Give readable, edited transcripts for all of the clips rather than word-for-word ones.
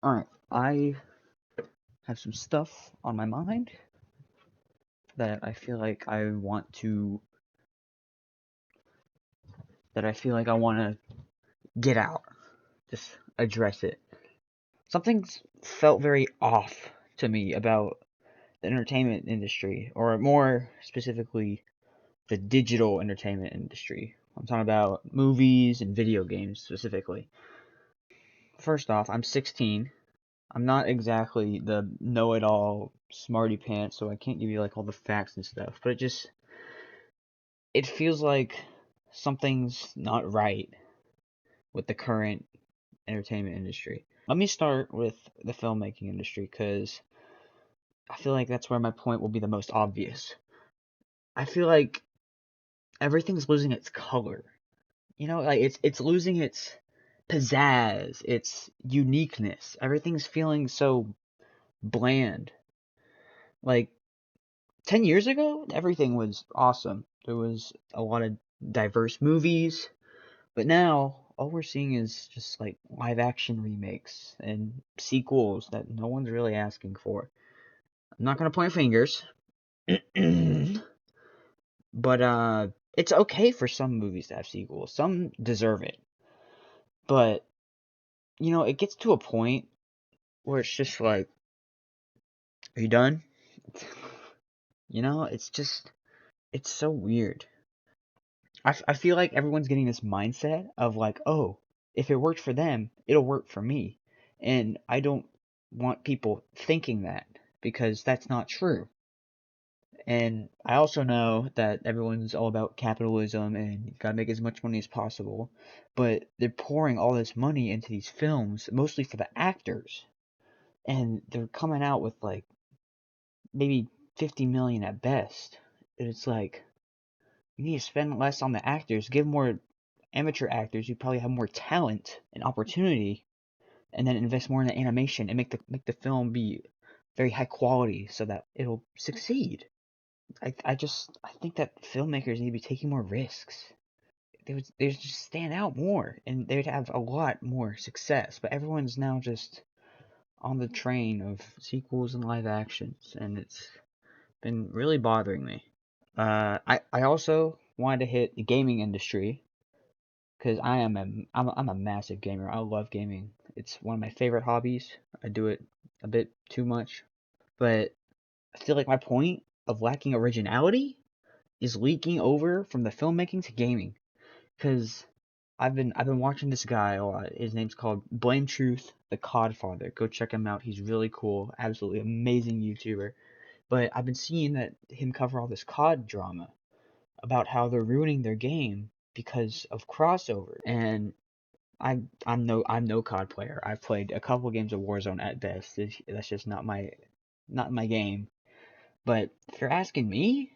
Alright, I have some stuff on my mind that I feel like I want to get out. Just address it. Something's felt very off to me about the entertainment industry, or more specifically, the digital entertainment industry. I'm talking about movies and video games specifically. First off, I'm 16. I'm not exactly the know-it-all smarty pants, so I can't give you like all the facts and stuff, but it feels like something's not right with the current entertainment industry. Let me start with the filmmaking industry because I feel like that's where my point will be the most obvious. I feel like everything's losing its color. Like it's losing its pizzazz, its uniqueness. Everything's feeling so bland. Like 10 years ago, everything was awesome. There was a lot of diverse movies, but now all we're seeing is just like live action remakes and sequels that no one's really asking for. I'm not gonna point fingers, but it's okay for some movies to have sequels. Some deserve it. But it gets to a point where it's just like, are you done? It's so weird. I feel like everyone's getting this mindset of like, oh, if it worked for them, it'll work for me. And I don't want people thinking that because that's not true. And I also know that everyone's all about capitalism and you gotta make as much money as possible. But they're pouring all this money into these films, mostly for the actors. And they're coming out with like maybe 50 million at best. And it's like, you need to spend less on the actors, give more amateur actors who probably have more talent and opportunity, and then invest more in the animation and make the film be very high quality so that it'll succeed. I think that filmmakers need to be taking more risks. They would just stand out more and they'd have a lot more success. But everyone's now just on the train of sequels and live actions, and it's been really bothering me. I also wanted to hit the gaming industry because I'm a massive gamer. I love gaming. It's one of my favorite hobbies. I do it a bit too much, but I feel like my point of lacking originality is leaking over from the filmmaking to gaming. Because I've been watching this guy a lot. His name's called Blame Truth, the CODfather. Go check him out. He's really cool, absolutely amazing YouTuber. But I've been seeing that him cover all this COD drama about how they're ruining their game because of crossover. And I'm no COD player. I've played a couple games of Warzone at best. That's just not my game. But if you're asking me,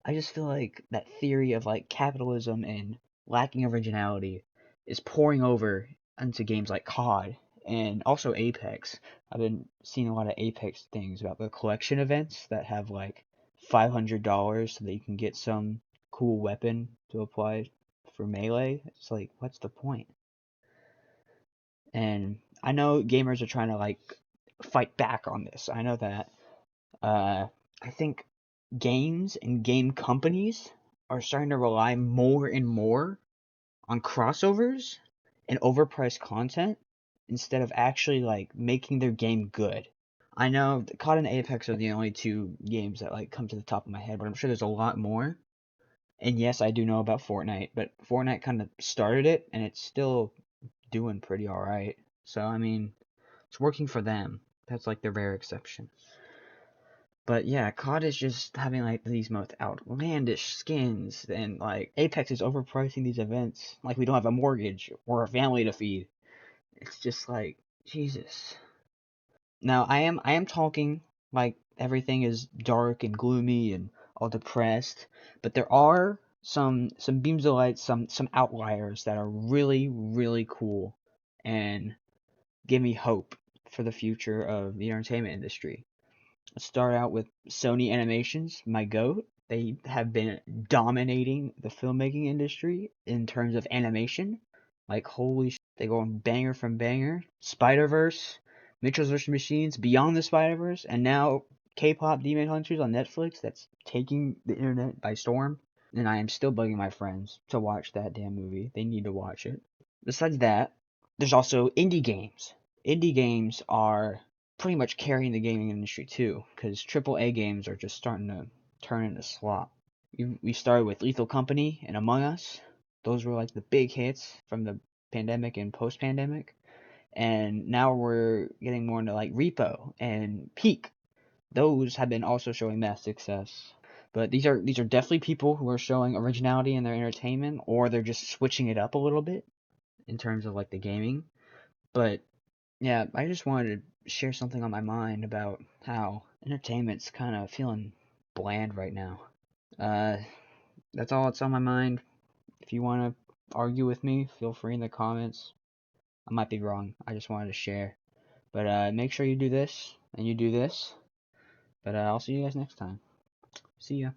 I just feel like that theory of like capitalism and lacking originality is pouring over into games like COD and also Apex. I've been seeing a lot of Apex things about the collection events that have like $500 so that you can get some cool weapon to apply for melee. It's like, what's the point? And I know gamers are trying to like fight back on this. I know that. I think games and game companies are starting to rely more and more on crossovers and overpriced content instead of actually like making their game good. I know COD and Apex are the only two games that like come to the top of my head, but I'm sure there's a lot more. And yes, I do know about Fortnite, but Fortnite kind of started it and it's still doing pretty alright. So I mean, it's working for them. That's like the rare exception. But yeah, COD is just having like these most outlandish skins, and like Apex is overpricing these events like we don't have a mortgage or a family to feed. It's just like Jesus. Now I am talking like everything is dark and gloomy and all depressed, but there are some beams of light, some outliers that are really cool and give me hope for the future of the entertainment industry. Let's start out with Sony Animations, my goat. They have been dominating the filmmaking industry in terms of animation. Like, holy sh! They go on banger from banger. Spider-Verse, Mitchell's vs. Machines, Beyond the Spider-Verse, and now K-pop Demon Hunters on Netflix. That's taking the internet by storm. And I am still bugging my friends to watch that damn movie. They need to watch it. Besides that, there's also indie games. Indie games are pretty much carrying the gaming industry too, because AAA games are just starting to turn into slop. We started with Lethal Company and Among Us. Those were like the big hits from the pandemic and post-pandemic. And now we're getting more into like Repo and Peak. Those have been also showing mass success. But these are definitely people who are showing originality in their entertainment, or they're just switching it up a little bit in terms of like the gaming. But yeah, I just wanted to share something on my mind about how entertainment's kind of feeling bland right now. Uh, that's all that's on my mind. If you want to argue with me, feel free in the comments. I might be wrong. I just wanted to share. But make sure you do this and you do this. But I'll see you guys next time. See ya.